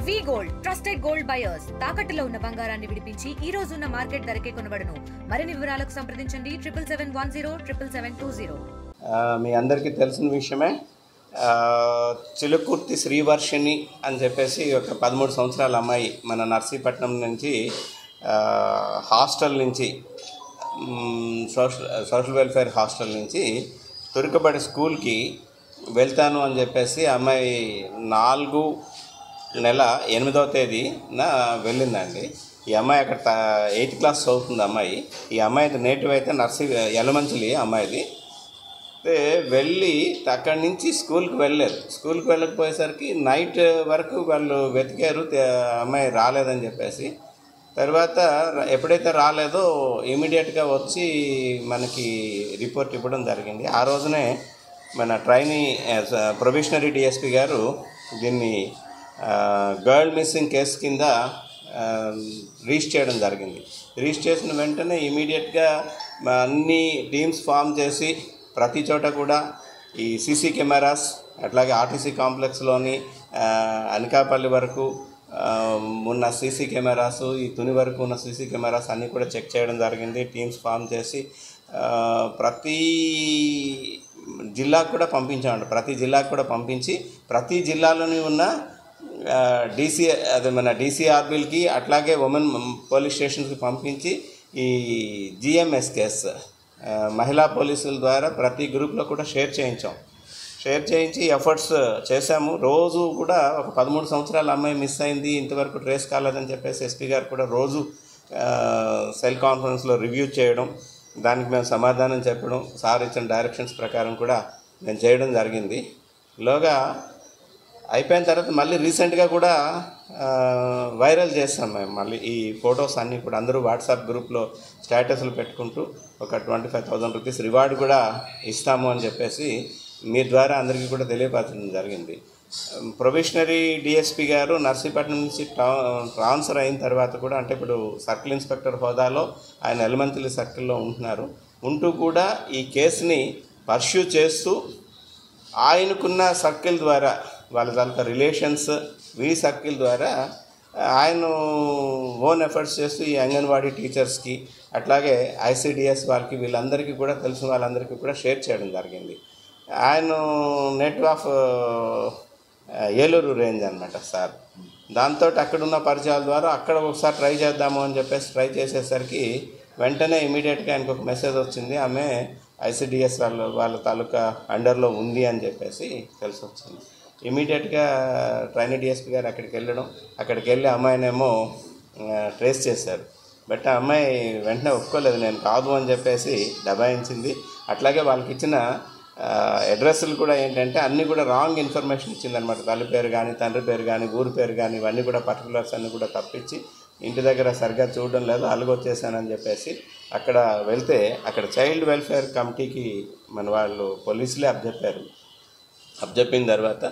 వి gold trusted gold buyers తాకట్టులో ఉన్న బంగారాన్ని విడిపించి ఈ రోజు ఉన్న మార్కెట్ ధరకే కొనబడును. మరిన్ని వివరాలకు సంప్రదించండి 77107720. మీ అందరికీ తెలిసిన విషయమే. చిలుకుర్తి శ్రీవర్షిణి అని చెప్పేసి ఒక 13 సంవత్సరాల అమ్మాయి మన నర్సీపట్నం నుంచి హాస్టల్ నుంచి సోషల్ వెల్ఫేర్ హాస్టల్ నుంచి తురుకబడి స్కూల్కి వెళ్తాను అని చెప్పేసి అమ్మాయి 4/8/2021 వెళ్ళిందండి. ఈ అమ్మాయి అక్కడ 8th క్లాస్ చదువుతుంది అమ్మాయి. ఈ అమ్మాయి నేటివ్ అయితే యలమంచిలి అమ్మాయిది. వెళ్ళి అక్కడి నుంచి స్కూల్కి వెళ్ళలేదు. స్కూల్కి వెళ్ళకపోయేసరికి నైట్ వరకు వాళ్ళు వెతికారు, అమ్మాయి రాలేదని చెప్పేసి. తర్వాత ఎప్పుడైతే రాలేదో ఇమీడియట్గా వచ్చి మనకి రిపోర్ట్ ఇవ్వడం జరిగింది. ఆ రోజునే మన ప్రొబేషనరీ డిఎస్పీ గారు దీన్ని గర్ల్ మిస్సింగ్ కేసు కింద రిజిస్టర్ చేయడం జరిగింది. రిజిస్టర్ చేసిన వెంటనే ఇమీడియట్గా అన్ని టీమ్స్ ఫామ్ చేసి ప్రతి చోట కూడా ఈ సీసీ కెమెరాస్, అట్లాగే ఆర్టీసీ కాంప్లెక్స్లోని అనకాపల్లి వరకు ఉన్న సీసీ కెమెరాస్, ఈ తుని వరకు ఉన్న సీసీ కెమెరాస్ అన్నీ కూడా చెక్ చేయడం జరిగింది. టీమ్స్ ఫామ్ చేసి ప్రతి జిల్లాకు కూడా పంపించామండి. ప్రతి జిల్లాకు కూడా పంపించి ప్రతి జిల్లాలోని ఉన్న మన డీసీఆర్బీలకి అట్లాగే ఉమెన్ పోలీస్ స్టేషన్స్కి పంపించి ఈ జిఎంఎస్ కేసు మహిళా పోలీసుల ద్వారా ప్రతి గ్రూప్లో కూడా షేర్ చేయించి ఎఫర్ట్స్ చేశాము. రోజు కూడా ఒక 13 సంవత్సరాల అమ్మాయి మిస్ అయింది, ఇంతవరకు ట్రేస్ కాలేదని చెప్పేసి ఎస్పీ గారు కూడా రోజు సెల్ కాన్ఫరెన్స్లో రివ్యూ చేయడం, దానికి మేము సమాధానం చెప్పడం, సార్ ఇచ్చిన డైరెక్షన్స్ ప్రకారం కూడా మేము చేయడం జరిగింది. ఈలోగా అయిపోయిన తర్వాత మళ్ళీ రీసెంట్గా కూడా వైరల్ చేస్తాం మేము. మళ్ళీ ఈ ఫొటోస్ అన్నీ కూడా అందరూ వాట్సాప్ గ్రూప్లో స్టేటస్లు పెట్టుకుంటూ ఒక 25,000 రూపీస్ రివార్డ్ కూడా ఇస్తాము అని చెప్పేసి మీ ద్వారా అందరికీ కూడా తెలియపరచడం జరిగింది. ప్రొబేషనరీ డిఎస్పీ గారు నర్సీపట్నం నుంచి ట్రాన్స్ఫర్ అయిన తర్వాత కూడా, అంటే ఇప్పుడు సర్కిల్ ఇన్స్పెక్టర్ హోదాలో ఆయన ఎలమంచిలి సర్కిల్లో ఉంటూ కూడా ఈ కేసుని పర్స్యూ చేస్తూ ఆయనకున్న సర్కిల్ ద్వారా వాళ్ళ తాలూకా రిలేషన్స్ సర్కిల్ ద్వారా ఆయన ఓన్ ఎఫర్ట్స్ చేస్తూ ఈ అంగన్వాడీ టీచర్స్కి అట్లాగే ఐసిడిఎస్ వాళ్ళకి వీళ్ళందరికీ కూడా తెలిసిన వాళ్ళందరికీ కూడా షేర్ చేయడం జరిగింది. ఆయన నేటివ్ ఆఫ్ ఏలూరు రేంజ్ అనమాట సార్. దాంతో అక్కడున్న పరిచయాల ద్వారా అక్కడ ఒకసారి ట్రై చేద్దాము అని చెప్పేసి ట్రై చేసేసరికి వెంటనే ఇమీడియట్గా ఆయనకు ఒక మెసేజ్ వచ్చింది, ఆమె ఐసిడిఎస్ వాళ్ళ తాలూకా అండర్లో ఉంది అని చెప్పేసి తెలిసి వచ్చింది. ఇమీడియట్గా ట్రైనీ డిఎస్పీ గారు అక్కడికి వెళ్ళి అమ్మాయినేమో ట్రేస్ చేశారు. బట్ ఆ అమ్మాయి వెంటనే ఒప్పుకోలేదు, నేను కాదు అని చెప్పేసి దబాయించింది. అట్లాగే వాళ్ళకి ఇచ్చిన అడ్రస్లు కూడా ఏంటంటే అన్నీ కూడా రాంగ్ ఇన్ఫర్మేషన్ ఇచ్చిందనమాట. తల్లి పేరు కానీ, తండ్రి పేరు కానీ, ఊరి పేరు కానీ, ఇవన్నీ కూడా పర్టికులర్స్ అన్నీ కూడా తప్పించి ఇంటి దగ్గర సరిగ్గా చూడడం లేదు, అలుగొచ్చేసానని చెప్పేసి అక్కడ వెళ్తే అక్కడ చైల్డ్ వెల్ఫేర్ కమిటీకి మన వాళ్ళు పోలీసులే అప్పచెప్పిన తర్వాత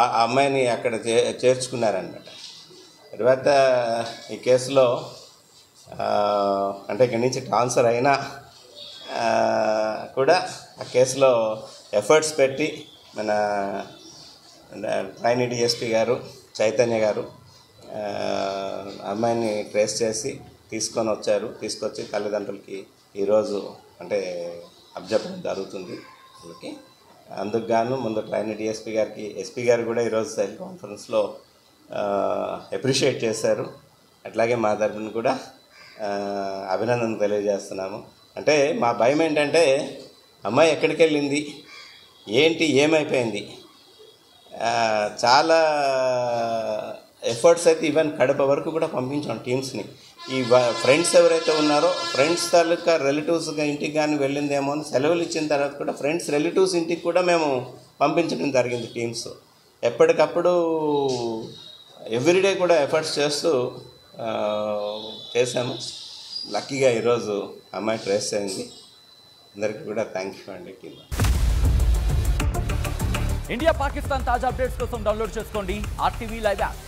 ఆ అమ్మాయిని అక్కడ చేర్చుకున్నారనమాట. తర్వాత ఈ కేసులో అంటే ఇక్కడి నుంచి ట్రాన్స్ఫర్ అయినా కూడా ఆ కేసులో ఎఫర్ట్స్ పెట్టి మన ట్రైనీ డిఎస్పీ గారు చైతన్య గారు అమ్మాయిని ట్రేస్ చేసి తీసుకొచ్చి తల్లిదండ్రులకి ఈరోజు అంటే అప్పచెప్పడం జరుగుతుంది వాళ్ళకి. అందుకు గాను ముందు ట్రైనీ డిఎస్పీ గారికి ఎస్పీ గారు కూడా ఈరోజు సెల్ కాన్ఫరెన్స్లో అప్రిషియేట్ చేశారు. అట్లాగే మా తరఫున కూడా అభినందన తెలియజేస్తున్నాము. అంటే మా భయం ఏంటంటే అమ్మాయి ఎక్కడికి వెళ్ళింది, ఏమైపోయింది. చాలా ఎఫర్ట్స్ అయితే ఈవెన్ కడప వరకు కూడా పంపించాం టీమ్స్ని. ఈ ఫ్రెండ్స్ ఎవరైతే ఉన్నారో ఫ్రెండ్స్ తాలూకా రిలేటివ్స్ ఇంటికి కానీ వెళ్ళిందేమో అని సెలవులు ఇచ్చిన తర్వాత కూడా ఫ్రెండ్స్ రిలేటివ్స్ ఇంటికి కూడా మేము పంపించడం జరిగింది టీమ్స్. ఎప్పటికప్పుడు ఎవ్రీడే కూడా ఎఫర్ట్స్ చేసాము. లక్కీగా ఈరోజు అమ్మాయి ట్రేస్ అయింది. అందరికీ కూడా థ్యాంక్ యూ అండి టీమ్. ఇండియా పాకిస్తాన్ తాజా అప్డేట్స్ కోసం డౌన్లోడ్ చేసుకోండి RTV లైవ్ యాప్.